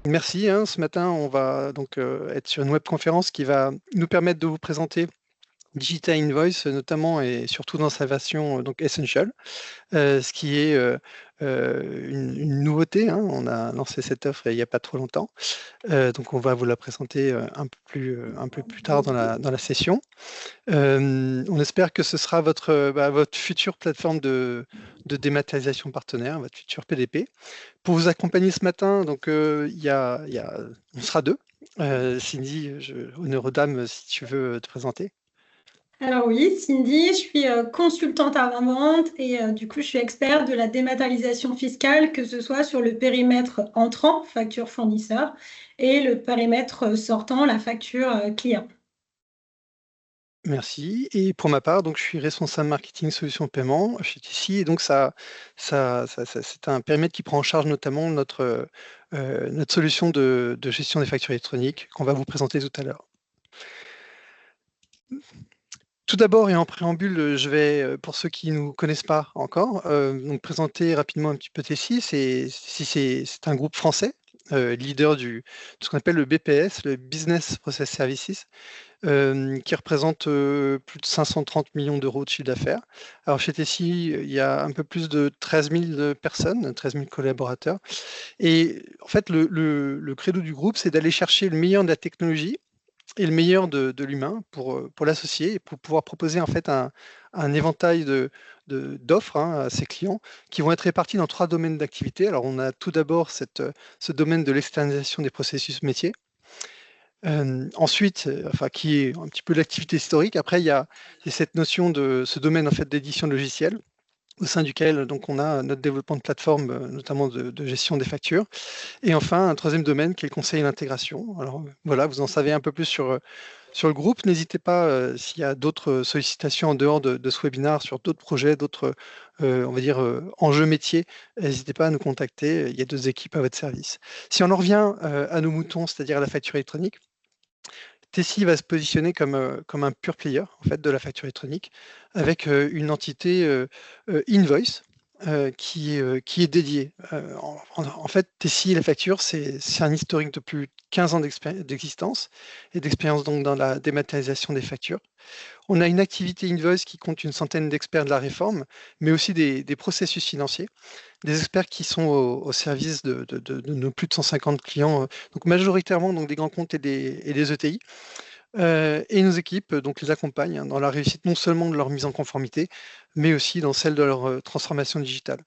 Merci, hein. Ce matin, on va donc être sur une webconférence qui va nous permettre de vous présenter Digital Invoice, notamment et surtout dans sa version donc Essential, ce qui est une nouveauté, hein. On a lancé cette offre il n'y a pas trop longtemps. Donc on va vous la présenter un peu plus tard dans la session. On espère que ce sera votre future plateforme de dématérialisation partenaire, votre futur PDP. Pour vous accompagner ce matin, donc on sera deux. Cindy, honneur aux dames, si tu veux te présenter. Alors oui, Cindy, je suis consultante avant-vente et du coup, je suis experte de la dématérialisation fiscale, que ce soit sur le périmètre entrant, facture fournisseur, et le périmètre sortant, la facture client. Merci. Et pour ma part, donc, je suis responsable marketing solutions paiement chez TICI. Et donc, c'est un périmètre qui prend en charge notamment notre solution de gestion des factures électroniques qu'on va vous présenter tout à l'heure. Tout d'abord et en préambule, je vais, pour ceux qui ne nous connaissent pas encore, donc présenter rapidement un petit peu Tessi. C'est un groupe français, leader de ce qu'on appelle le BPS, le Business Process Services, qui représente plus de 530 millions d'euros de chiffre d'affaires. Alors chez Tessi, il y a un peu plus de 13 000 personnes, 13 000 collaborateurs. Et en fait, le credo du groupe, c'est d'aller chercher le meilleur de la technologie et le meilleur de l'humain pour l'associer et pour pouvoir proposer en fait un éventail d'offres, hein, à ses clients qui vont être répartis dans trois domaines d'activité. Alors on a tout d'abord ce domaine de l'externalisation des processus métiers. Ensuite, enfin qui est un petit peu l'activité historique. Après, il y a cette notion de ce domaine en fait d'édition de logiciels au sein duquel donc on a notre développement de plateforme, notamment de gestion des factures. Et enfin, un troisième domaine qui est le conseil et l'intégration. Alors voilà, vous en savez un peu plus sur le groupe. N'hésitez pas, s'il y a d'autres sollicitations en dehors de ce webinaire, sur d'autres projets, d'autres, on va dire, enjeux métiers, n'hésitez pas à nous contacter. Il y a deux équipes à votre service. Si on en revient à nos moutons, c'est-à-dire à la facture électronique, Tessie va se positionner comme un pure player en fait, de la facture électronique avec une entité Invoice qui est dédiée. En fait, Tessie, la facture, c'est un historique de plus de 15 ans d'existence et d'expérience donc dans la dématérialisation des factures. On a une activité Invoice qui compte une centaine d'experts de la réforme, mais aussi des processus financiers, des experts qui sont au service de nos plus de 150 clients, donc majoritairement donc des grands comptes et des ETI. Et nos équipes donc les accompagnent, hein, dans la réussite non seulement de leur mise en conformité, mais aussi dans celle de leur transformation digitale.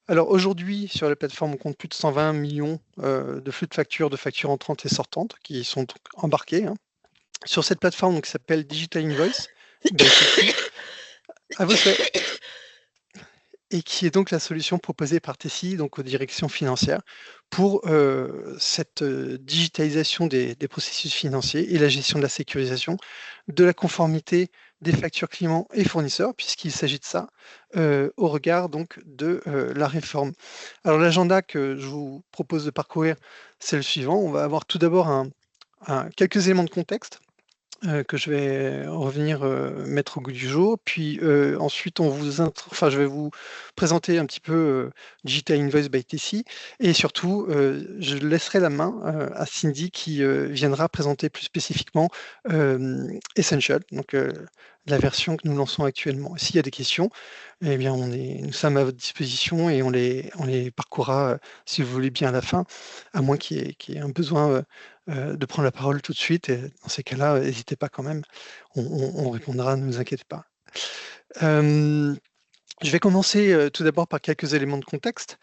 Alors aujourd'hui, sur la plateforme, on compte plus de 120 millions de flux de factures entrantes et sortantes qui sont donc embarqués, hein. Sur cette plateforme donc, qui s'appelle Digital Invoice by Tessie, à vos souhaits, et qui est donc la solution proposée par Tessie donc aux directions financières pour cette digitalisation des processus financiers et la gestion de la sécurisation, de la conformité des factures clients et fournisseurs, puisqu'il s'agit de ça, au regard donc de la réforme. Alors l'agenda que je vous propose de parcourir, c'est le suivant. On va avoir tout d'abord quelques éléments de contexte que je vais revenir, mettre au goût du jour. Puis, ensuite, je vais vous présenter un petit peu, Digital Invoice by Tessie et surtout, je laisserai la main, à Cindy qui, viendra présenter plus spécifiquement, Essential, donc, la version que nous lançons actuellement. S'il y a des questions, eh bien, nous sommes à votre disposition et on les parcourra, si vous voulez bien à la fin, à moins qu'il y ait un besoin, de prendre la parole tout de suite et dans ces cas-là, n'hésitez pas quand même. On répondra, ne vous inquiétez pas. Hem, je vais commencer, tout d'abord par quelques éléments de contexte.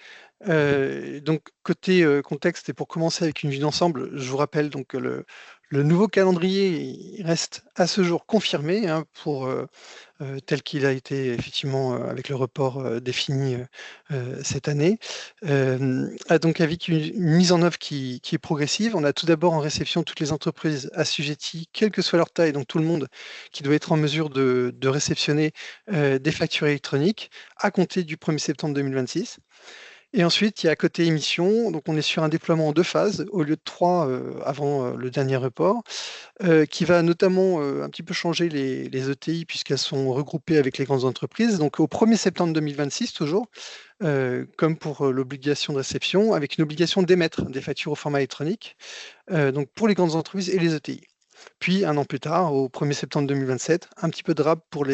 Donc côté, contexte et pour commencer avec une vue d'ensemble, je vous rappelle donc que le nouveau calendrier, il reste à ce jour confirmé, hein, tel qu'il a été effectivement, avec le report, défini, cette année. Donc avec une mise en œuvre qui est progressive. On a tout d'abord en réception toutes les entreprises assujetties, quelle que soit leur taille, donc tout le monde qui doit être en mesure de réceptionner, des factures électroniques à compter du 1er septembre 2026. Et ensuite, il y a côté émission, donc on est sur un déploiement en 2 phases, au lieu de 3 avant le dernier report, qui va notamment un petit peu changer les ETI puisqu'elles sont regroupées avec les grandes entreprises. Donc au 1er septembre 2026, toujours, comme pour l'obligation de réception, avec une obligation d'émettre des factures au format électronique, donc pour les grandes entreprises et les ETI. Puis un an plus tard, au 1er septembre 2027, un petit peu de RAB pour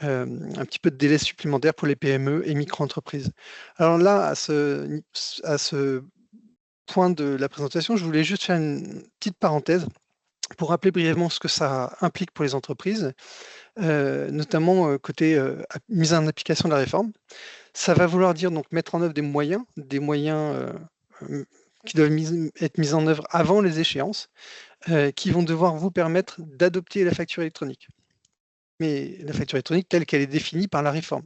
un petit peu de délai supplémentaire pour les PME et micro-entreprises. Alors là, à ce point de la présentation, je voulais juste faire une petite parenthèse pour rappeler brièvement ce que ça implique pour les entreprises, notamment côté mise en application de la réforme. Ça va vouloir dire donc mettre en œuvre des moyens qui doivent être mis en œuvre avant les échéances, qui vont devoir vous permettre d'adopter la facture électronique. Mais la facture électronique telle qu'elle est définie par la réforme.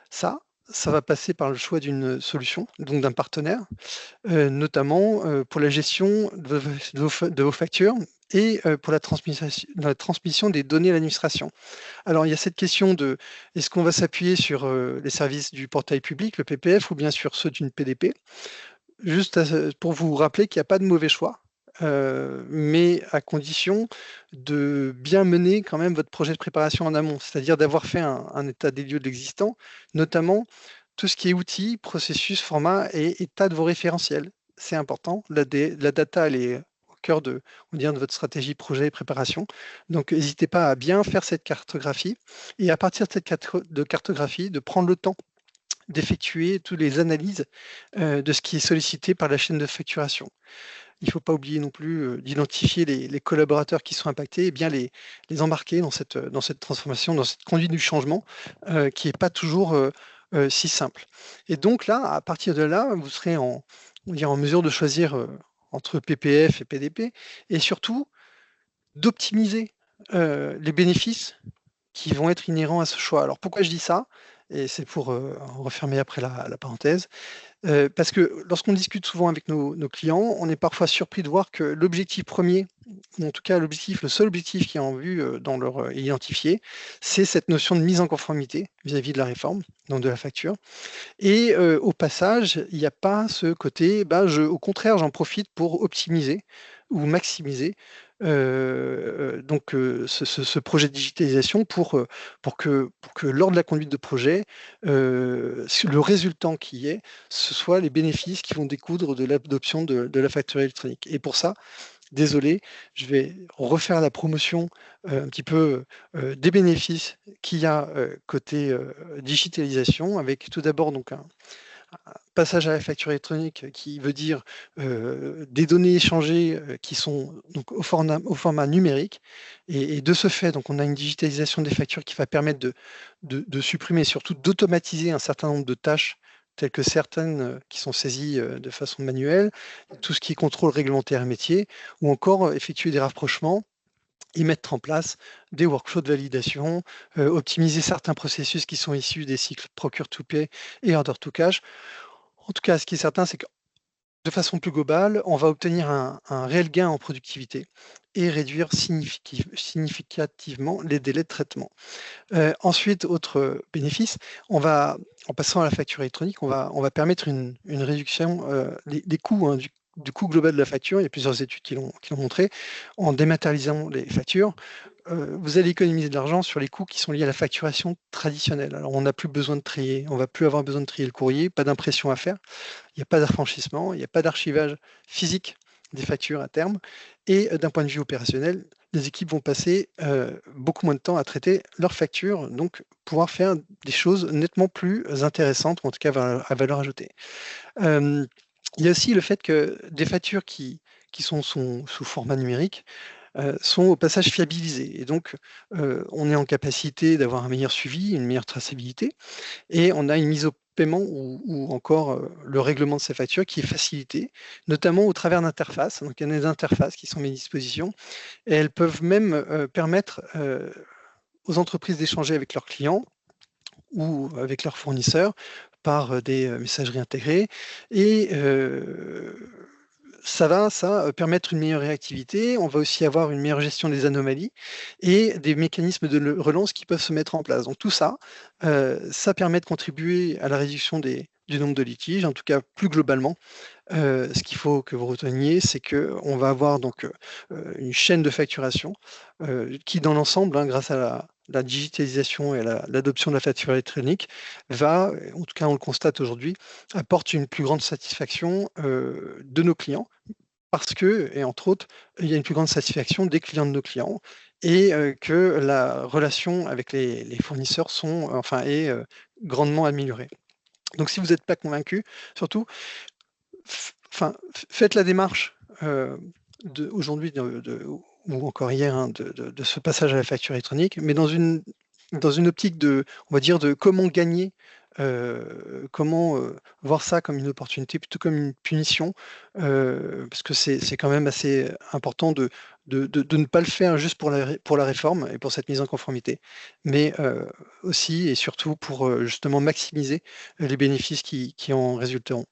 Ça va passer par le choix d'une solution, donc d'un partenaire, notamment pour la gestion de vos factures et pour la transmission des données à l'administration. Alors, il y a cette question de est-ce qu'on va s'appuyer sur les services du portail public, le PPF, ou bien sur ceux d'une PDP? Juste pour vous rappeler qu'il n'y a pas de mauvais choix, mais à condition de bien mener quand même votre projet de préparation en amont, c'est-à-dire d'avoir fait un état des lieux de l'existant, notamment tout ce qui est outils, processus, format et état de vos référentiels. C'est important. La data, elle est au cœur on va dire, de votre stratégie projet et préparation. Donc, n'hésitez pas à bien faire cette cartographie et à partir de cette cartographie, de prendre le temps d'effectuer toutes les analyses de ce qui est sollicité par la chaîne de facturation. Il ne faut pas oublier non plus d'identifier les collaborateurs qui sont impactés et bien les embarquer dans cette transformation, dans cette conduite du changement qui n'est pas toujours si simple. Et donc là, à partir de là, vous serez en mesure de choisir entre PPF et PDP et surtout d'optimiser les bénéfices qui vont être inhérents à ce choix. Alors pourquoi je dis ça? Et c'est pour refermer après la parenthèse. Parce que lorsqu'on discute souvent avec nos clients, on est parfois surpris de voir que l'objectif premier, ou en tout cas le seul objectif qui est en vue dans leur identifié, c'est cette notion de mise en conformité vis-à-vis de la réforme, donc de la facture. Et au passage, il n'y a pas ce côté, au contraire, j'en profite pour optimiser ou maximiser ce projet de digitalisation pour que lors de la conduite de projet, le résultat qui est, ce soit les bénéfices qui vont découdre de l'adoption de la facture électronique. Et pour ça, désolé, je vais refaire la promotion un petit peu des bénéfices qu'il y a côté digitalisation, avec tout d'abord donc un passage à la facture électronique qui veut dire des données échangées qui sont donc au format numérique. Et de ce fait, donc, on a une digitalisation des factures qui va permettre de supprimer et surtout d'automatiser un certain nombre de tâches telles que certaines qui sont saisies de façon manuelle, tout ce qui est contrôle réglementaire et métier, ou encore effectuer des rapprochements et mettre en place des workflows de validation, optimiser certains processus qui sont issus des cycles procure to pay et order to cash. En tout cas, ce qui est certain, c'est que de façon plus globale, on va obtenir un réel gain en productivité et réduire significativement les délais de traitement. Ensuite, autre bénéfice, en passant à la facture électronique, on va permettre une réduction des coûts, hein, du coût global de la facture. Il y a plusieurs études qui l'ont montré. En dématérialisant les factures, vous allez économiser de l'argent sur les coûts qui sont liés à la facturation traditionnelle. Alors, on n'a plus besoin de trier, on va plus avoir besoin de trier le courrier, pas d'impression à faire, il n'y a pas d'affranchissement, il n'y a pas d'archivage physique des factures à terme. Et d'un point de vue opérationnel, les équipes vont passer beaucoup moins de temps à traiter leurs factures, donc pouvoir faire des choses nettement plus intéressantes, ou en tout cas à valeur ajoutée. Il y a aussi le fait que des factures qui sont sous format numérique sont au passage fiabilisées. Et donc, on est en capacité d'avoir un meilleur suivi, une meilleure traçabilité, et on a une mise au paiement ou encore le règlement de ces factures qui est facilité, notamment au travers d'interfaces. Donc, il y a des interfaces qui sont mises à disposition, et elles peuvent même permettre aux entreprises d'échanger avec leurs clients ou avec leurs fournisseurs par des messageries intégrées. Et ça va permettre une meilleure réactivité. On va aussi avoir une meilleure gestion des anomalies et des mécanismes de relance qui peuvent se mettre en place. Donc tout ça, ça permet de contribuer à la réduction des du nombre de litiges. En tout cas, plus globalement, ce qu'il faut que vous reteniez, c'est qu'on va avoir donc une chaîne de facturation qui, dans l'ensemble, grâce à la digitalisation et à l'adoption de la facture électronique, va, en tout cas on le constate aujourd'hui, apporte une plus grande satisfaction de nos clients parce que, et entre autres, il y a une plus grande satisfaction des clients de nos clients et que la relation avec les fournisseurs est grandement améliorée. Donc si vous n'êtes pas convaincu, surtout, faites la démarche aujourd'hui ou encore hier de ce passage à la facture électronique, mais dans une optique on va dire, de comment gagner, comment voir ça comme une opportunité plutôt comme une punition, parce que c'est quand même assez important de ne pas le faire juste pour la réforme et pour cette mise en conformité, mais aussi et surtout pour justement maximiser les bénéfices qui en résulteront.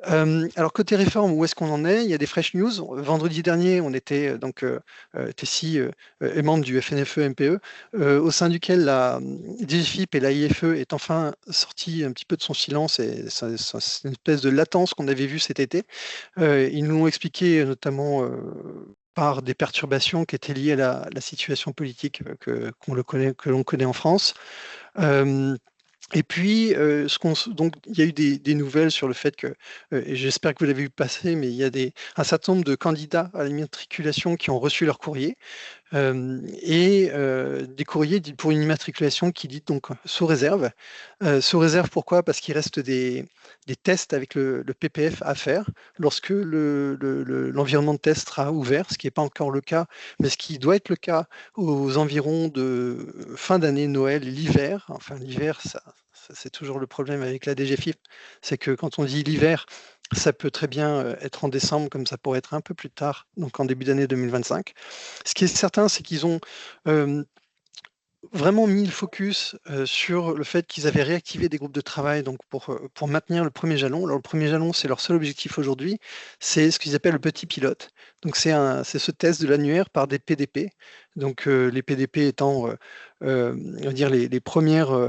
Alors côté réforme, où est-ce qu'on en est? Il y a des fresh news. Vendredi dernier, on était Tessie est membre du FNFE-MPE, au sein duquel la DGFiP et la IFE est enfin sortie un petit peu de son silence et c'est une espèce de latence qu'on avait vue cet été. Ils nous l'ont expliqué notamment par des perturbations qui étaient liées à la situation politique que l'on connaît en France. Et puis, donc, il y a eu des nouvelles sur le fait que, et j'espère que vous l'avez vu passer, mais il y a un certain nombre de candidats à l'immatriculation qui ont reçu leur courrier, et des courriers pour une immatriculation qui dit donc sous réserve. Sous réserve, pourquoi? Parce qu'il reste des tests avec le PPF à faire lorsque l'environnement de test sera ouvert, ce qui n'est pas encore le cas, mais ce qui doit être le cas aux environs de fin d'année, Noël, l'hiver. Enfin, l'hiver, ça c'est toujours le problème avec la DGFiP, c'est que quand on dit l'hiver, ça peut très bien être en décembre, comme ça pourrait être un peu plus tard, donc en début d'année 2025. Ce qui est certain, c'est qu'ils ont vraiment mis le focus sur le fait qu'ils avaient réactivé des groupes de travail donc pour maintenir le premier jalon. Alors le premier jalon, c'est leur seul objectif aujourd'hui, c'est ce qu'ils appellent le petit pilote. Donc c'est ce test de l'annuaire par des PDP. Donc les PDP étant on va dire les premières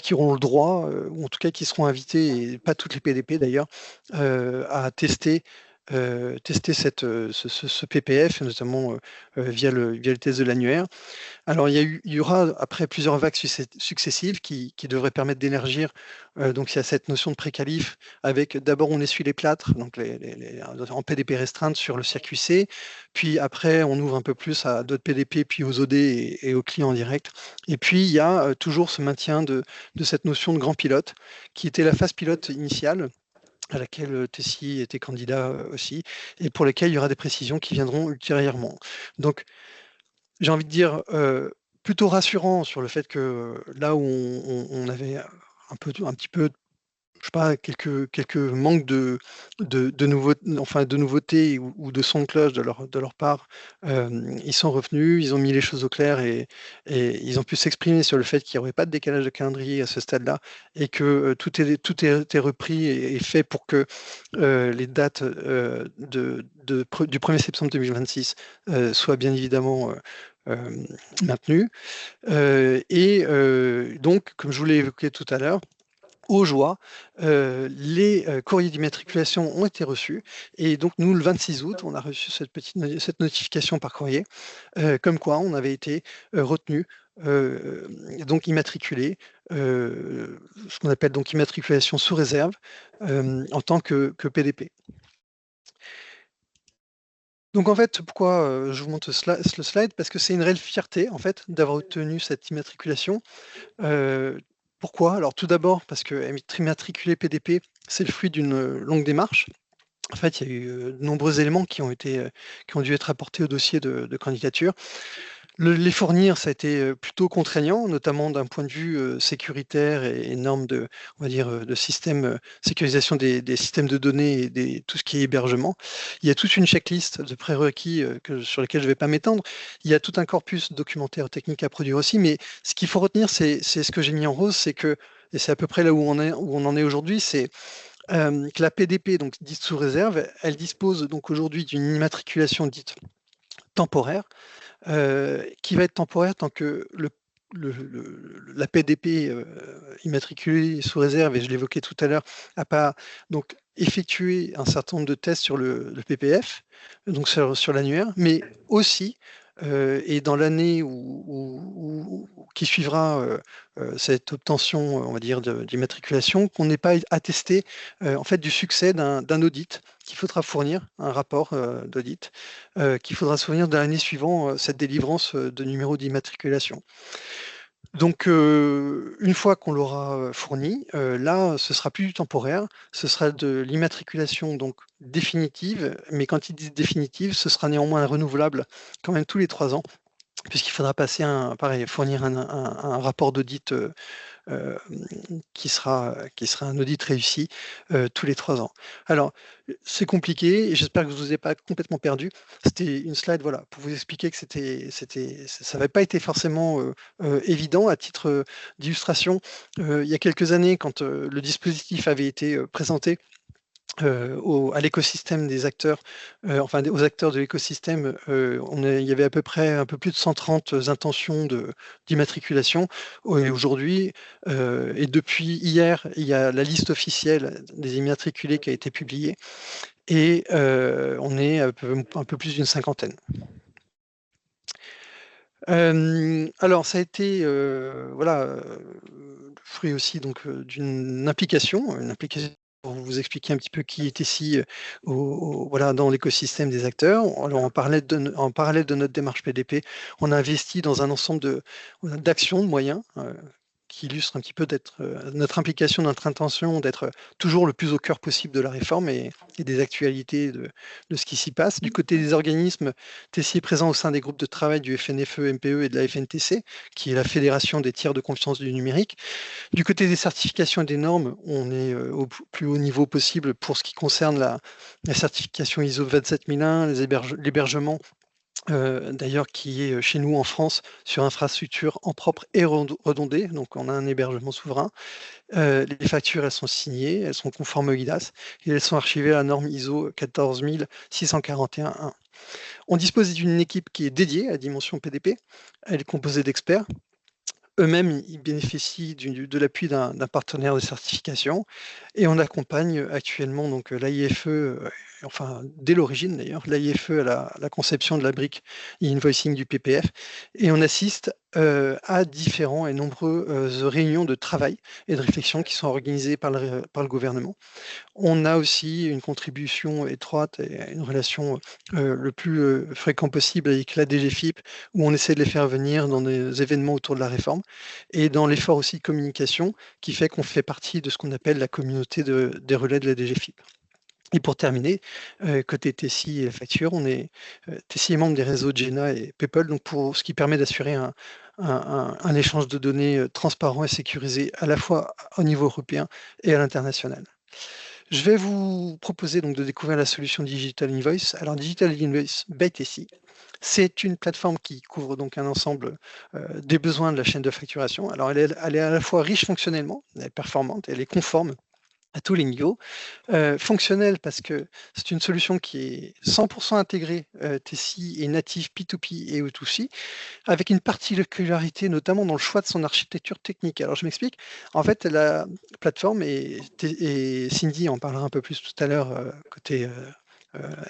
qui auront le droit, ou en tout cas qui seront invitées, et pas toutes les PDP d'ailleurs, à tester ce PPF, notamment via le test de l'annuaire. Alors, il y aura après plusieurs vagues successives qui devraient permettre d'élargir. Donc, il y a cette notion de pré-qualif avec d'abord on essuie les plâtres, donc en PDP restreinte sur le circuit C, puis après on ouvre un peu plus à d'autres PDP, puis aux OD et aux clients en direct. Et puis il y a toujours ce maintien de cette notion de grand pilote qui était la phase pilote initiale, à laquelle Tessie était candidat aussi, et pour lesquelles il y aura des précisions qui viendront ultérieurement. Donc, j'ai envie de dire, plutôt rassurant sur le fait que là où on avait un petit peu, je sais pas, quelques manques de nouveautés ou de son de cloche de leur part, ils sont revenus, ils ont mis les choses au clair et ils ont pu s'exprimer sur le fait qu'il n'y aurait pas de décalage de calendrier à ce stade-là et que tout est repris et fait pour que les dates du 1er septembre 2026 soient bien évidemment maintenues. Donc, comme je vous l'ai évoqué tout à l'heure, aux joies, les courriers d'immatriculation ont été reçus et donc nous, le 26 août, on a reçu cette notification par courrier, comme quoi on avait été retenu, donc immatriculé, ce qu'on appelle donc immatriculation sous réserve, en tant que PDP. Donc en fait, pourquoi je vous montre ce slide? Parce que c'est une réelle fierté en fait d'avoir obtenu cette immatriculation. Pourquoi? Alors tout d'abord parce que être immatriculé PDP, c'est le fruit d'une longue démarche. En fait, il y a eu de nombreux éléments qui ont dû être apportés au dossier de candidature. Les fournir, ça a été plutôt contraignant, notamment d'un point de vue sécuritaire et normes on va dire, de système, sécurisation des systèmes de données et tout ce qui est hébergement. Il y a toute une checklist de prérequis sur lesquels je ne vais pas m'étendre. Il y a tout un corpus documentaire technique à produire aussi, mais ce qu'il faut retenir, c'est ce que j'ai mis en rose, c'est que, et c'est à peu près là où on en est aujourd'hui, c'est que la PDP, donc dite sous réserve, elle dispose donc aujourd'hui d'une immatriculation dite temporaire, qui va être temporaire tant que la PDP immatriculée sous réserve, et je l'évoquais tout à l'heure, n'a pas donc effectué un certain nombre de tests sur le PPF, donc sur l'annuaire, mais aussi, et dans l'année qui suivra cette obtention, on va dire, d'immatriculation, qu'on n'ait pas attesté en fait du succès d'un audit qu'il faudra fournir, un rapport d'audit, qu'il faudra se fournir dans l'année suivant cette délivrance de numéro d'immatriculation. Donc, une fois qu'on l'aura fourni, là, ce sera plus du temporaire, ce sera de l'immatriculation donc définitive, mais quand ils disent définitive, ce sera néanmoins renouvelable quand même tous les 3 ans, puisqu'il faudra passer pareil, fournir un rapport d'audit qui sera un audit réussi tous les 3 ans. Alors, c'est compliqué et j'espère que je ne vous ai pas complètement perdu. C'était une slide voilà, pour vous expliquer que ça n'avait pas été forcément évident. À titre d'illustration, il y a quelques années, quand le dispositif avait été présenté, à l'écosystème des acteurs, enfin aux acteurs de l'écosystème, il y avait à peu près un peu plus de 130 intentions d'immatriculation. Et aujourd'hui, et depuis hier, il y a la liste officielle des immatriculés qui a été publiée, et on est un peu plus d'une cinquantaine. Alors, ça a été voilà, fruit aussi donc d'une implication pour vous expliquer un petit peu qui est ici voilà, dans l'écosystème des acteurs. Alors, en parallèle de notre démarche PDP, on a investi dans un ensemble d'actions, de moyens, qui illustre un petit peu notre implication, notre intention d'être toujours le plus au cœur possible de la réforme et des actualités de ce qui s'y passe. Du côté des organismes, Tessier est présent au sein des groupes de travail du FNFE, MPE et de la FNTC, qui est la Fédération des tiers de confiance du numérique. Du côté des certifications et des normes, on est au plus haut niveau possible pour ce qui concerne la certification ISO 27001, l'hébergement, d'ailleurs, qui est chez nous en France sur infrastructure en propre et redondée, donc on a un hébergement souverain. Les factures, elles sont signées, elles sont conformes au IDAS et elles sont archivées à la norme ISO 14641-1. On dispose d'une équipe qui est dédiée à la dimension PDP. Elle est composée d'experts. Eux-mêmes, ils bénéficient de l'appui d'un partenaire de certification, et on accompagne actuellement donc l'AIFE, enfin dès l'origine d'ailleurs, l'AIFE à la conception de la brique e-invoicing du PPF, et on assiste à différents et nombreuses réunions de travail et de réflexion qui sont organisées par le gouvernement. On a aussi une contribution étroite et une relation le plus fréquent possible avec la DGFiP, où on essaie de les faire venir dans des événements autour de la réforme, et dans l'effort aussi de communication qui fait qu'on fait partie de ce qu'on appelle la communauté des relais de la DGFiP. Et pour terminer, côté Tessie et la facture, Tessie est membre des réseaux Jena et PayPal, donc ce qui permet d'assurer un échange de données transparent et sécurisé à la fois au niveau européen et à l'international. Je vais vous proposer donc de découvrir la solution Digital Invoice. Alors, Digital Invoice by Tessie, c'est une plateforme qui couvre donc un ensemble des besoins de la chaîne de facturation. Alors, elle est à la fois riche fonctionnellement, elle est performante, elle est conforme à tous les niveaux. Fonctionnelle parce que c'est une solution qui est 100% intégrée Tessie et native P2P et O2C, avec une particularité notamment dans le choix de son architecture technique. Alors je m'explique. En fait, la plateforme, et Cindy en parlera un peu plus tout à l'heure côté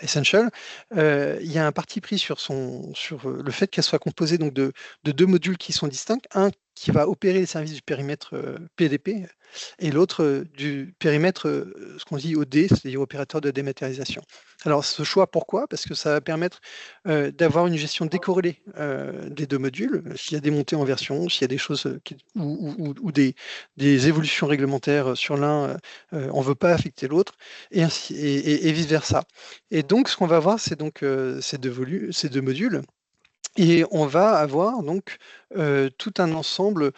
Essential, il y a un parti pris sur le fait qu'elle soit composée donc de 2 modules qui sont distincts. Un qui va opérer les services du périmètre PDP, et l'autre du périmètre, ce qu'on dit OD, c'est-à-dire opérateur de dématérialisation. Alors ce choix, pourquoi? Parce que ça va permettre d'avoir une gestion décorrélée des 2 modules. S'il y a des montées en version, s'il y a des choses ou des évolutions réglementaires sur l'un, on ne veut pas affecter l'autre, et vice-versa. Et donc ce qu'on va voir, c'est donc ces 2 modules. Et on va avoir donc tout un ensemble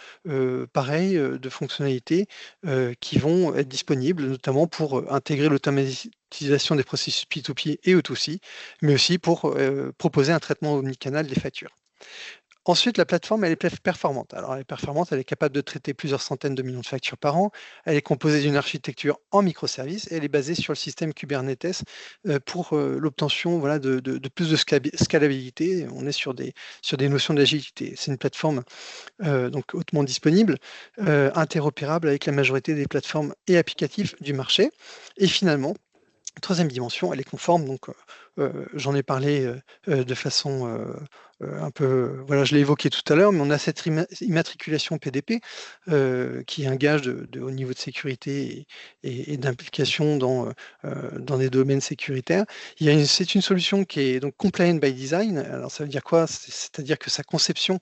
pareil de fonctionnalités qui vont être disponibles, notamment pour intégrer l'automatisation des processus P2P et O2C, mais aussi pour proposer un traitement omnicanal des factures. Ensuite, la plateforme, elle est performante. Alors, elle est performante, elle est capable de traiter plusieurs centaines de millions de factures par an. Elle est composée d'une architecture en microservices et elle est basée sur le système Kubernetes pour l'obtention voilà, de plus de scalabilité. On est sur des notions d'agilité. C'est une plateforme donc hautement disponible, interopérable avec la majorité des plateformes et applicatifs du marché. Et finalement, troisième dimension, elle est conforme, donc j'en ai parlé de façon un peu, voilà, je l'ai évoqué tout à l'heure, mais on a cette immatriculation PDP qui est un gage de haut niveau de sécurité et d'implication dans des domaines sécuritaires. C'est une solution qui est donc compliant by design. Alors ça veut dire quoi? C'est-à-dire que sa conception,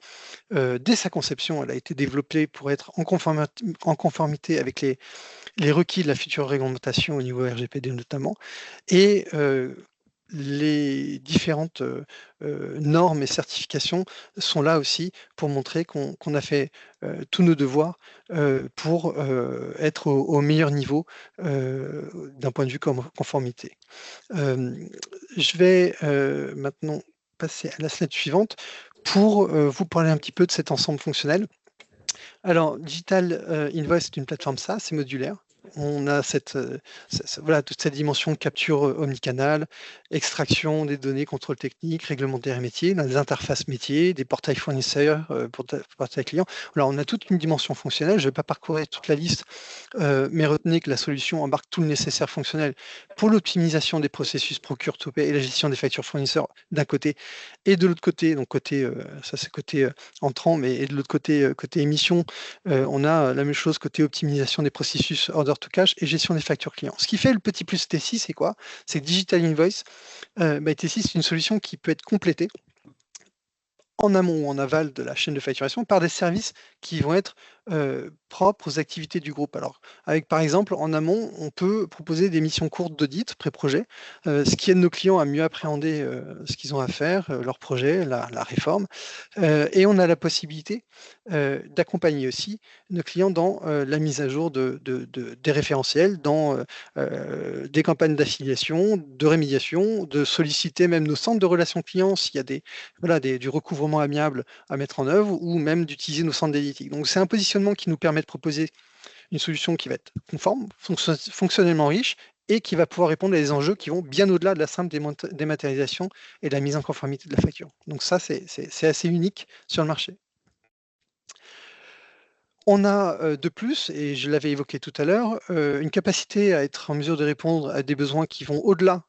dès sa conception, elle a été développée pour être en conformité avec les requis de la future réglementation au niveau RGPD notamment, et les différentes normes et certifications sont là aussi pour montrer qu'on a fait tous nos devoirs pour être au meilleur niveau d'un point de vue conformité. Je vais maintenant passer à la slide suivante pour vous parler un petit peu de cet ensemble fonctionnel. Alors, Digital Invoice, c'est une plateforme SaaS, c'est modulaire. On a voilà, toute cette dimension de capture omnicanal, extraction des données, contrôle technique, réglementaire et métier, on a des interfaces métiers, des portails fournisseurs pour portails clients. Alors, on a toute une dimension fonctionnelle. Je ne vais pas parcourir toute la liste, mais retenez que la solution embarque tout le nécessaire fonctionnel pour l'optimisation des processus procure-to-pay et la gestion des factures fournisseurs d'un côté, et de l'autre côté, donc ça c'est côté entrant, mais et de l'autre côté, côté émission, on a la même chose côté optimisation des processus order to cash et gestion des factures clients. Ce qui fait le petit plus T6, c'est quoi? C'est que Digital Invoice, T6, c'est une solution qui peut être complétée en amont ou en aval de la chaîne de facturation par des services qui vont être propres aux activités du groupe. Alors, avec par exemple, en amont, on peut proposer des missions courtes d'audit, pré-projet, ce qui aide nos clients à mieux appréhender ce qu'ils ont à faire, leur projet, la réforme. Et on a la possibilité d'accompagner aussi nos clients dans la mise à jour des référentiels, dans des campagnes d'affiliation, de rémédiation, de solliciter même nos centres de relations clients s'il y a du recouvrement amiable à mettre en œuvre, ou même d'utiliser nos centres d'éthique. Donc c'est un positionnement qui nous permet de proposer une solution qui va être conforme, fonctionnellement riche, et qui va pouvoir répondre à des enjeux qui vont bien au-delà de la simple dématérialisation et de la mise en conformité de la facture. Donc ça, c'est assez unique sur le marché. On a de plus, et je l'avais évoqué tout à l'heure, une capacité à être en mesure de répondre à des besoins qui vont au-delà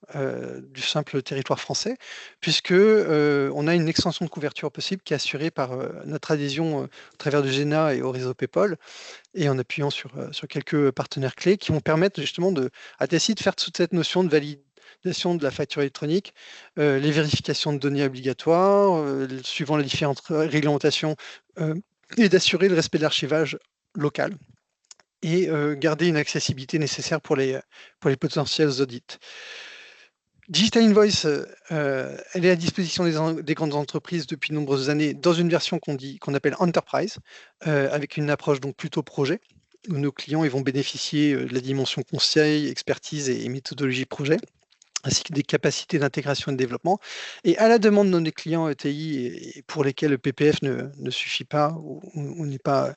du simple territoire français, puisque on a une extension de couverture possible qui est assurée par notre adhésion au travers du GENA et au réseau PayPal, et en appuyant sur quelques partenaires clés qui vont permettre justement à TSI de faire toute cette notion de validation de la facture électronique, les vérifications de données obligatoires, suivant les différentes réglementations, et d'assurer le respect de l'archivage local et garder une accessibilité nécessaire pour les potentiels audits. Digital Invoice, elle est à disposition des grandes entreprises depuis de nombreuses années dans une version qu'on appelle Enterprise, avec une approche donc plutôt projet, où nos clients ils vont bénéficier de la dimension conseil, expertise et méthodologie projet, ainsi que des capacités d'intégration et de développement. Et à la demande de nos clients ETI et pour lesquels le PPF ne suffit pas ou n'est pas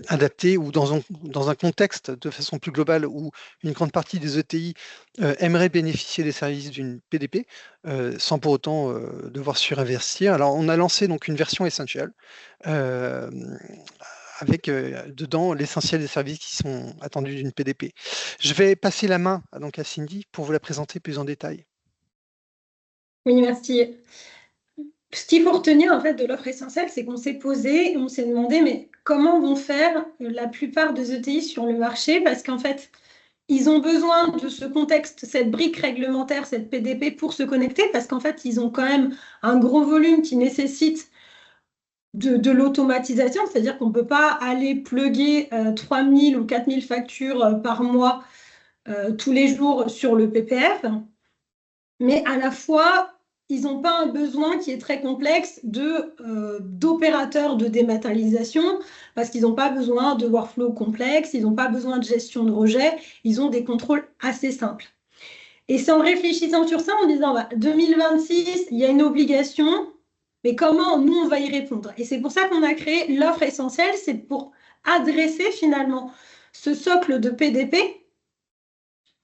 adapté, ou dans un contexte de façon plus globale où une grande partie des ETI aimerait bénéficier des services d'une PDP sans pour autant devoir surinvestir. Alors on a lancé donc une version essentielle avec dedans l'essentiel des services qui sont attendus d'une PDP. Je vais passer la main donc à Cindy pour vous la présenter plus en détail. Oui, merci. Ce qu'il faut retenir en fait de l'offre essentielle, c'est qu'on s'est posé et on s'est demandé mais comment vont faire la plupart des ETI sur le marché, parce qu'en fait, ils ont besoin de ce contexte, cette brique réglementaire, cette PDP pour se connecter, parce qu'en fait, ils ont quand même un gros volume qui nécessite de l'automatisation, c'est-à-dire qu'on ne peut pas aller plugger 3000 ou 4000 factures par mois tous les jours sur le PPF, mais à la fois, ils n'ont pas un besoin qui est très complexe d'opérateurs de dématérialisation, parce qu'ils n'ont pas besoin de workflow complexes, ils n'ont pas besoin de gestion de rejet, ils ont des contrôles assez simples. Et c'est en réfléchissant sur ça, en disant 2026, il y a une obligation Mais comment nous, on va y répondre? Et c'est pour ça qu'on a créé l'offre essentielle, c'est pour adresser finalement ce socle de PDP,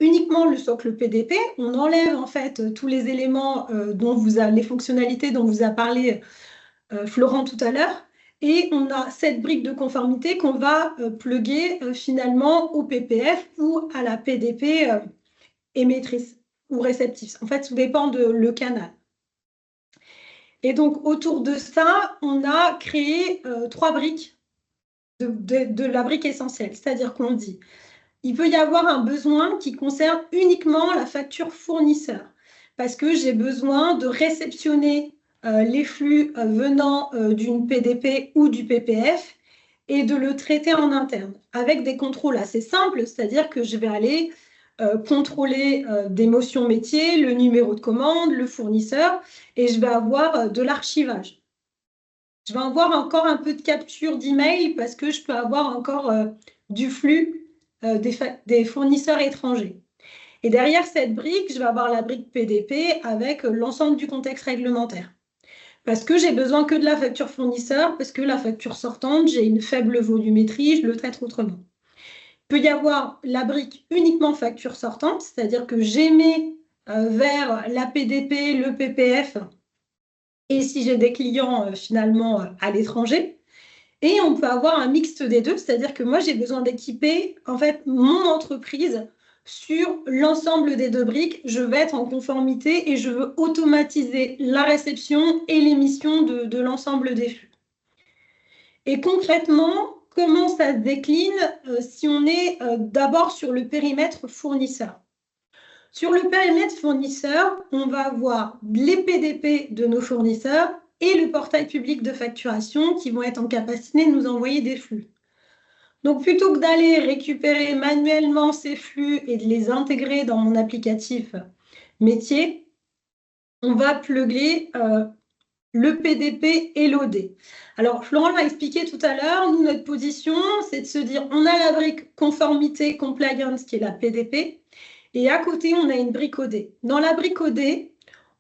uniquement le socle PDP. On enlève en fait tous les éléments les fonctionnalités dont vous a parlé Florent tout à l'heure. Et on a cette brique de conformité qu'on va plugger finalement au PPF ou à la PDP émettrice ou réceptrice. En fait, tout dépend de le canal. Et donc, autour de ça, on a créé 3 briques de la brique essentielle. C'est-à-dire qu'on dit, il peut y avoir un besoin qui concerne uniquement la facture fournisseur, parce que j'ai besoin de réceptionner les flux venant d'une PDP ou du PPF et de le traiter en interne, avec des contrôles assez simples, c'est-à-dire que je vais aller contrôler des motions métiers, le numéro de commande, le fournisseur, et je vais avoir de l'archivage. Je vais avoir encore un peu de capture d'email parce que je peux avoir encore du flux des fournisseurs étrangers. Et derrière cette brique, je vais avoir la brique PDP avec l'ensemble du contexte réglementaire. Parce que j'ai besoin que de la facture fournisseur, parce que la facture sortante, j'ai une faible volumétrie, je le traite autrement. Il peut y avoir la brique uniquement facture sortante, c'est-à-dire que j'émets vers la PDP, le PPF, et si j'ai des clients finalement à l'étranger. Et on peut avoir un mixte des deux, c'est-à-dire que moi, j'ai besoin d'équiper en fait mon entreprise sur l'ensemble des 2 briques. Je vais être en conformité et je veux automatiser la réception et l'émission de l'ensemble des flux. Et concrètement, comment ça se décline si on est d'abord sur le périmètre fournisseur? Sur le périmètre fournisseur, on va avoir les PDP de nos fournisseurs et le portail public de facturation qui vont être en capacité de nous envoyer des flux. Donc, plutôt que d'aller récupérer manuellement ces flux et de les intégrer dans mon applicatif métier, on va plugger le PDP et l'OD. Alors, Florent l'a expliqué tout à l'heure, nous, notre position, c'est de se dire, on a la brique conformité compliance qui est la PDP, et à côté, on a une brique OD. Dans la brique OD,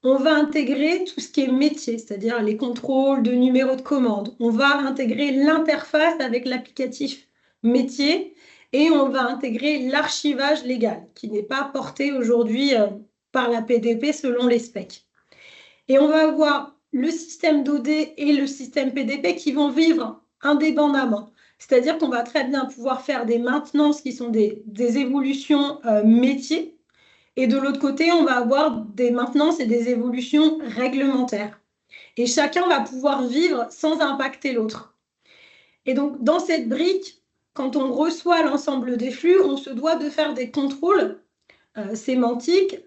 on va intégrer tout ce qui est métier, c'est-à-dire les contrôles de numéro de commande. On va intégrer l'interface avec l'applicatif métier et on va intégrer l'archivage légal qui n'est pas porté aujourd'hui par la PDP selon les specs. Et on va avoir le système d'OD et le système PDP qui vont vivre indépendamment. C'est-à-dire qu'on va très bien pouvoir faire des maintenances qui sont des évolutions métiers. Et de l'autre côté, on va avoir des maintenances et des évolutions réglementaires. Et chacun va pouvoir vivre sans impacter l'autre. Et donc, dans cette brique, quand on reçoit l'ensemble des flux, on se doit de faire des contrôles sémantiques.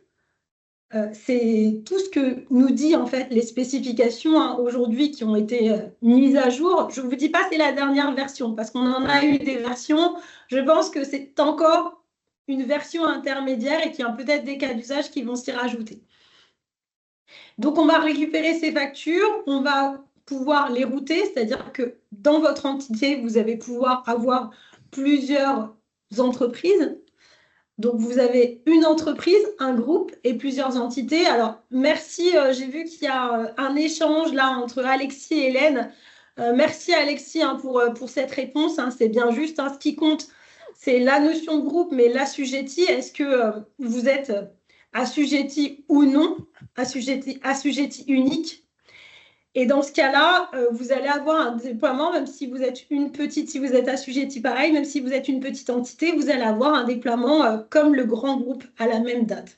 C'est tout ce que nous dit en fait les spécifications aujourd'hui qui ont été mises à jour. Je ne vous dis pas c'est la dernière version parce qu'on en a eu des versions. Je pense que c'est encore une version intermédiaire et qu'il y a peut-être des cas d'usage qui vont s'y rajouter. Donc, on va récupérer ces factures, on va pouvoir les router, c'est-à-dire que dans votre entité, vous allez pouvoir avoir plusieurs entreprises. Donc, vous avez une entreprise, un groupe et plusieurs entités. Alors, merci, j'ai vu qu'il y a un échange là entre Alexis et Hélène. Merci Alexis pour cette réponse, c'est bien juste. Ce qui compte, c'est la notion de groupe, mais l'assujetti. Est-ce que vous êtes assujetti ou non, assujetti unique? Et dans ce cas-là, vous allez avoir un déploiement, même si vous êtes si vous êtes assujetti pareil, même si vous êtes une petite entité, vous allez avoir un déploiement comme le grand groupe à la même date.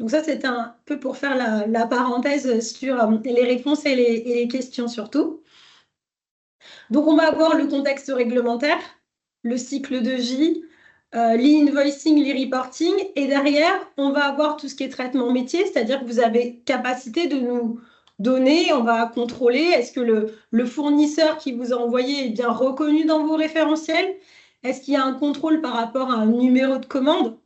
Donc ça, c'est un peu pour faire la parenthèse sur les réponses et les questions surtout. Donc, on va avoir le contexte réglementaire, le cycle de vie, l'e-invoicing, l'e-reporting. Et derrière, on va avoir tout ce qui est traitement métier, c'est-à-dire que vous avez capacité de nous donner, on va contrôler, est-ce que le fournisseur qui vous a envoyé est bien reconnu dans vos référentiels? Est-ce qu'il y a un contrôle par rapport à un numéro de commande?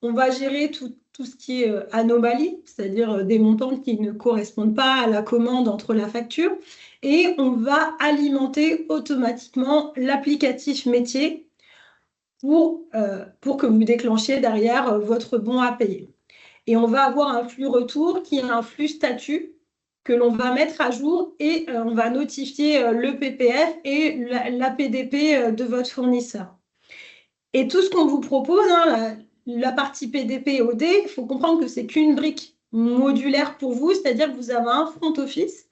On va gérer tout ce qui est anomalie, c'est-à-dire des montants qui ne correspondent pas à la commande entre la facture. Et on va alimenter automatiquement l'applicatif métier pour que vous déclenchiez derrière votre bon à payer. Et on va avoir un flux retour qui est un flux statut que l'on va mettre à jour et on va notifier le PPF et la PDP de votre fournisseur. Et tout ce qu'on vous propose, hein, la partie PDP OD, il faut comprendre que c'est qu'une brique modulaire pour vous, c'est-à-dire que vous avez un front office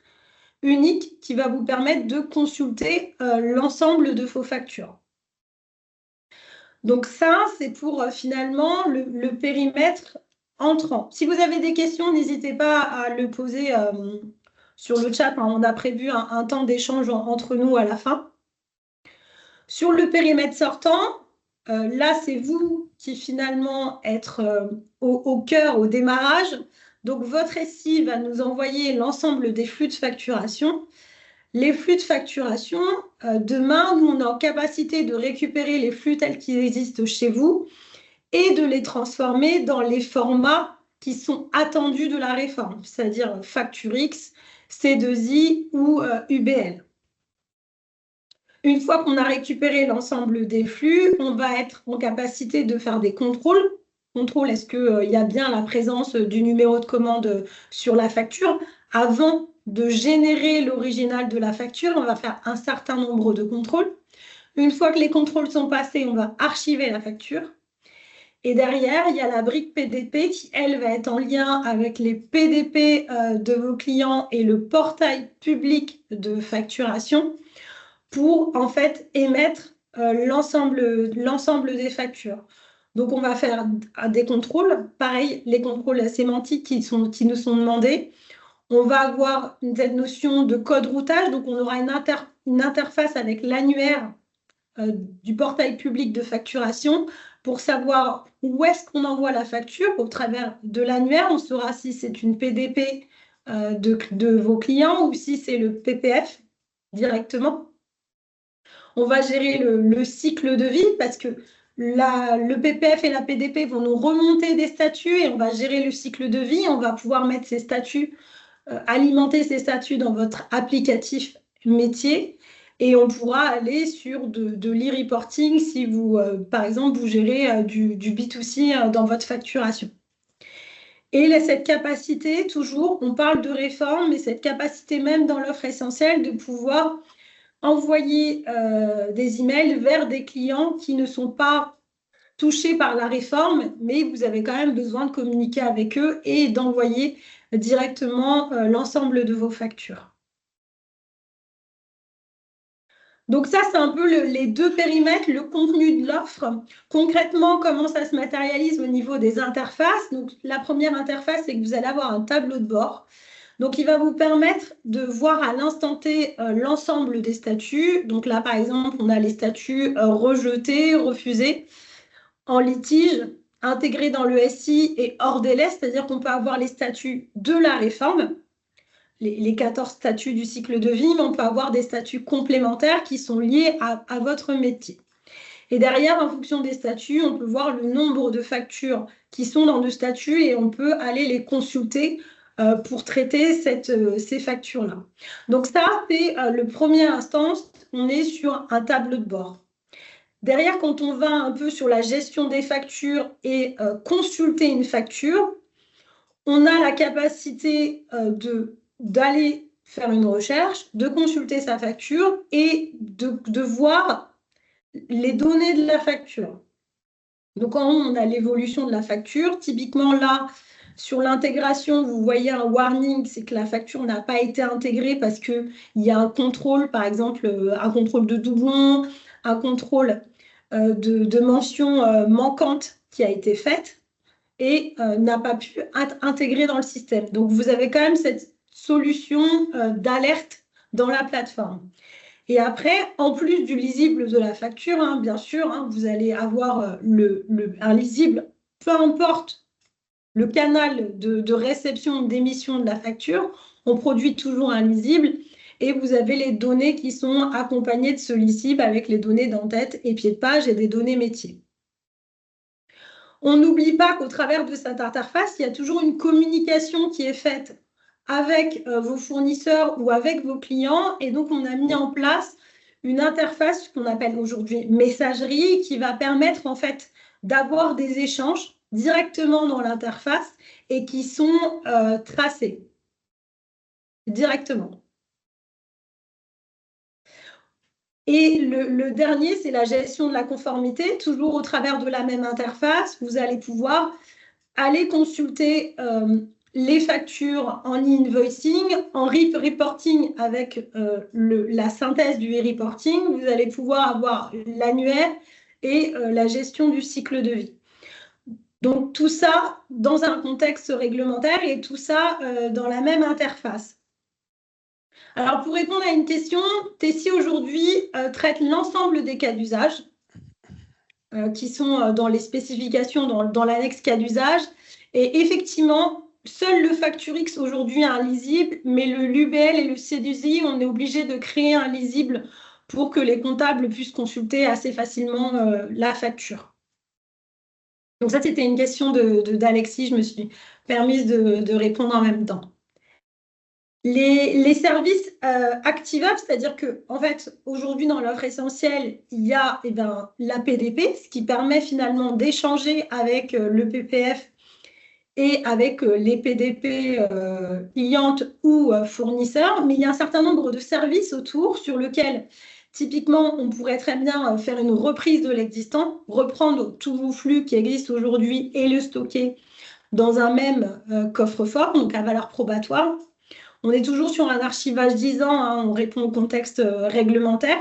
unique qui va vous permettre de consulter l'ensemble de vos factures. Donc ça, c'est pour finalement le périmètre entrant. Si vous avez des questions, n'hésitez pas à le poser sur le chat. On a prévu un temps d'échange entre nous à la fin. Sur le périmètre sortant, là, c'est vous qui finalement êtes au cœur, au démarrage. Donc, votre SI va nous envoyer l'ensemble des flux de facturation. Les flux de facturation, demain, nous, on est en capacité de récupérer les flux tels qu'ils existent chez vous et de les transformer dans les formats qui sont attendus de la réforme, c'est-à-dire FactureX, C2I ou UBL. Une fois qu'on a récupéré l'ensemble des flux, on va être en capacité de faire des contrôles. Contrôle, est-ce qu'il y a bien la présence du numéro de commande sur la facture? Avant de générer l'original de la facture, on va faire un certain nombre de contrôles. Une fois que les contrôles sont passés, on va archiver la facture. Et derrière, il y a la brique PDP qui, elle, va être en lien avec les PDP de vos clients et le portail public de facturation pour en fait émettre l'ensemble des factures. Donc, on va faire des contrôles. Pareil, les contrôles sémantiques qui nous sont demandés. On va avoir cette notion de code routage. Donc, on aura une interface avec l'annuaire du portail public de facturation pour savoir où est-ce qu'on envoie la facture. Au travers de l'annuaire, on saura si c'est une PDP de vos clients ou si c'est le PPF directement. On va gérer le cycle de vie parce que le PPF et la PDP vont nous remonter des statuts et on va gérer le cycle de vie. On va pouvoir mettre ces statuts, alimenter ces statuts dans votre applicatif métier et on pourra aller sur de l'e-reporting si vous, par exemple, vous gérez du B2C dans votre facturation. Et cette capacité, toujours, on parle de réforme, mais cette capacité même dans l'offre essentielle de pouvoir envoyer des emails vers des clients qui ne sont pas touchés par la réforme, mais vous avez quand même besoin de communiquer avec eux et d'envoyer directement l'ensemble de vos factures. Donc ça, c'est un peu les deux périmètres, le contenu de l'offre. Concrètement, comment ça se matérialise au niveau des interfaces? Donc, la première interface, c'est que vous allez avoir un tableau de bord. Donc, il va vous permettre de voir à l'instant T l'ensemble des statuts. Donc là, par exemple, on a les statuts rejetés, refusés, en litige, intégrés dans le SI et hors délai, c'est-à-dire qu'on peut avoir les statuts de la réforme, les 14 statuts du cycle de vie, mais on peut avoir des statuts complémentaires qui sont liés à votre métier. Et derrière, en fonction des statuts, on peut voir le nombre de factures qui sont dans le statut et on peut aller les consulter pour traiter ces factures-là. Donc ça, c'est le premier instance, on est sur un tableau de bord. Derrière, quand on va un peu sur la gestion des factures et consulter une facture, on a la capacité d'aller faire une recherche, de consulter sa facture et de voir les données de la facture. Donc, en haut, on a l'évolution de la facture. Typiquement, là, sur l'intégration, vous voyez un warning, c'est que la facture n'a pas été intégrée parce qu'il y a un contrôle, par exemple, un contrôle de doublon, un contrôle de mention manquante qui a été faite et n'a pas pu être intégrée dans le système. Donc, vous avez quand même cette solution d'alerte dans la plateforme. Et après, en plus du lisible de la facture, hein, bien sûr, hein, vous allez avoir un lisible, peu importe le canal de réception ou d'émission de la facture, on produit toujours un lisible et vous avez les données qui sont accompagnées de ce lisible avec les données d'en-tête et pied de page et des données métiers. On n'oublie pas qu'au travers de cette interface, il y a toujours une communication qui est faite avec vos fournisseurs ou avec vos clients. Et donc, on a mis en place une interface qu'on appelle aujourd'hui messagerie qui va permettre en fait d'avoir des échanges directement dans l'interface et qui sont tracés. directement. Et le dernier, c'est la gestion de la conformité. Toujours au travers de la même interface, vous allez pouvoir aller consulter les factures en e-invoicing, en reporting avec la synthèse du e-reporting. Vous allez pouvoir avoir l'annuaire et la gestion du cycle de vie. Donc tout ça dans un contexte réglementaire et tout ça dans la même interface. Alors, pour répondre à une question, Tessie aujourd'hui traite l'ensemble des cas d'usage qui sont dans les spécifications, dans l'annexe cas d'usage. Et effectivement, seul le FactureX aujourd'hui a un lisible, mais l'UBL et le CDUSI, on est obligé de créer un lisible pour que les comptables puissent consulter assez facilement la facture. Donc ça, c'était une question d'Alexis, je me suis permise de répondre en même temps. Les services activables, c'est-à-dire que en fait, aujourd'hui, dans l'offre essentielle, il y a la PDP, ce qui permet finalement d'échanger avec le PPF et avec les PDP clientes ou fournisseurs, mais il y a un certain nombre de services autour sur lesquels, typiquement, on pourrait très bien faire une reprise de l'existant, reprendre tous vos flux qui existent aujourd'hui et le stocker dans un même coffre-fort, donc à valeur probatoire. On est toujours sur un archivage 10 ans, hein, on répond au contexte réglementaire.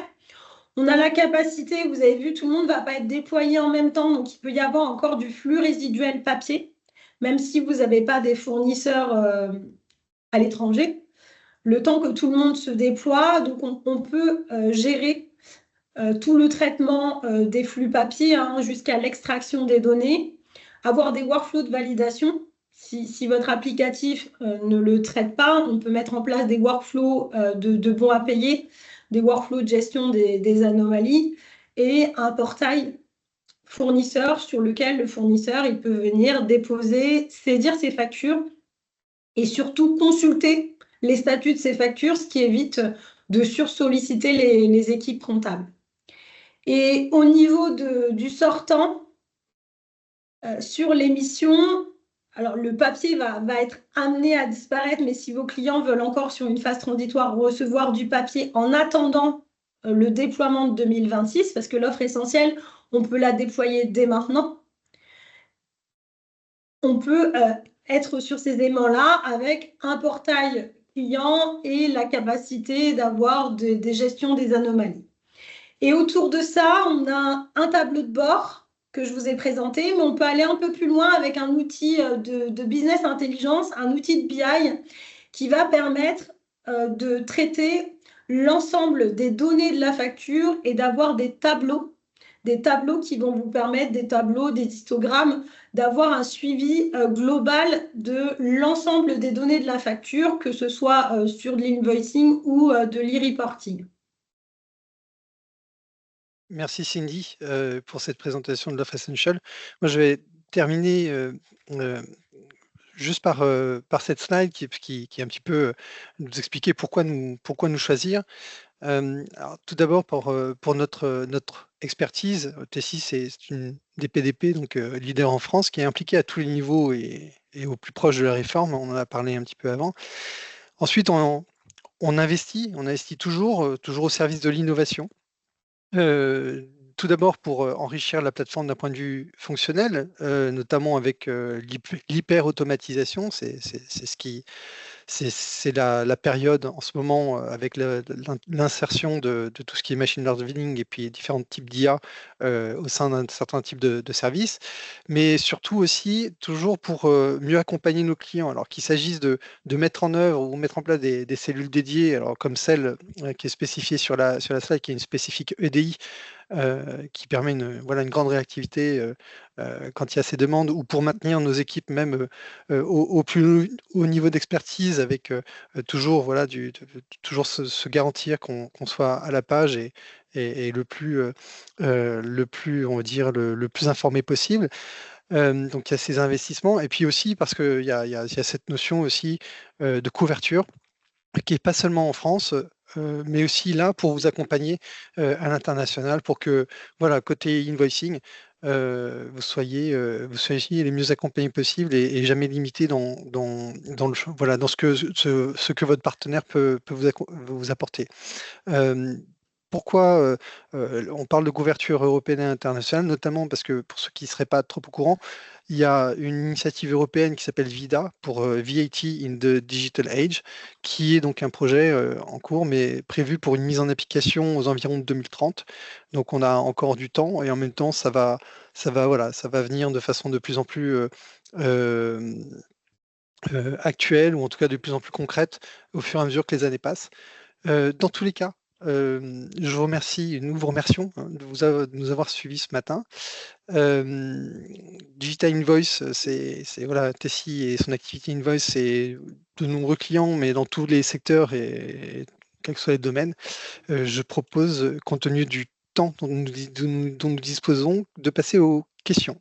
On a la capacité, vous avez vu, tout le monde ne va pas être déployé en même temps, donc il peut y avoir encore du flux résiduel papier, même si vous n'avez pas des fournisseurs à l'étranger. Le temps que tout le monde se déploie, donc on peut gérer tout le traitement des flux papier hein, jusqu'à l'extraction des données, avoir des workflows de validation. Si votre applicatif ne le traite pas, on peut mettre en place des workflows de bons à payer, des workflows de gestion des anomalies et un portail fournisseur sur lequel le fournisseur il peut venir déposer, saisir ses factures et surtout consulter les statuts de ses factures, ce qui évite de sursolliciter les équipes comptables. Et au niveau du sortant, sur l'émission, alors le papier va être amené à disparaître, mais si vos clients veulent encore sur une phase transitoire recevoir du papier en attendant le déploiement de 2026, parce que l'offre essentielle, on peut la déployer dès maintenant, on peut être sur ces éléments-là avec un portail client et la capacité d'avoir des gestions des anomalies. Et autour de ça, on a un tableau de bord que je vous ai présenté, mais on peut aller un peu plus loin avec un outil de business intelligence, un outil de BI qui va permettre de traiter l'ensemble des données de la facture et d'avoir des tableaux qui vont vous permettre, des tableaux, des histogrammes, d'avoir un suivi global de l'ensemble des données de la facture, que ce soit sur de l'invoicing ou de l'e-reporting. Merci Cindy pour cette présentation de l'offre essential. Moi, je vais terminer juste par cette slide qui est un petit peu nous expliquer pourquoi nous choisir. Alors, tout d'abord, pour notre expertise, Tessie, c'est une des PDP, donc leader en France, qui est impliquée à tous les niveaux et au plus proche de la réforme. On en a parlé un petit peu avant. Ensuite, on investit toujours au service de l'innovation. Tout d'abord pour enrichir la plateforme d'un point de vue fonctionnel, notamment avec l'hyper-automatisation. C'est la période en ce moment avec l'insertion de tout ce qui est machine learning et puis différents types d'IA au sein d'un certain type de services, mais surtout aussi toujours pour mieux accompagner nos clients. Alors qu'il s'agisse de mettre en œuvre ou mettre en place des cellules dédiées, alors comme celle qui est spécifiée sur la slide, qui est une spécifique EDI, qui permet une grande réactivité quand il y a ces demandes, ou pour maintenir nos équipes même au plus haut niveau d'expertise, avec toujours toujours se garantir qu'on soit à la page et le plus on va dire le plus informé possible. Donc il y a ces investissements, et puis aussi parce qu'il y a cette notion aussi de couverture qui n'est pas seulement en France, mais aussi là pour vous accompagner à l'international, pour que, voilà, côté invoicing, vous soyez les mieux accompagnés possible et jamais limité dans le voilà, dans ce que votre partenaire peut vous apporter. Euh, Pourquoi on parle de couverture européenne et internationale, notamment parce que pour ceux qui ne seraient pas trop au courant, il y a une initiative européenne qui s'appelle VIDA pour VAT in the Digital Age, qui est donc un projet en cours, mais prévu pour une mise en application aux environs de 2030. Donc on a encore du temps et en même temps voilà, ça va venir de façon de plus en plus euh, actuelle ou en tout cas de plus en plus concrète au fur et à mesure que les années passent. Dans tous les cas, nous vous remercions hein, de nous avoir suivis ce matin. Euh, Digital Invoice, voilà, Tessie et son activité Invoice, c'est de nombreux clients, mais dans tous les secteurs et quels que soient les domaines. Je propose, compte tenu du temps dont nous disposons, de passer aux questions.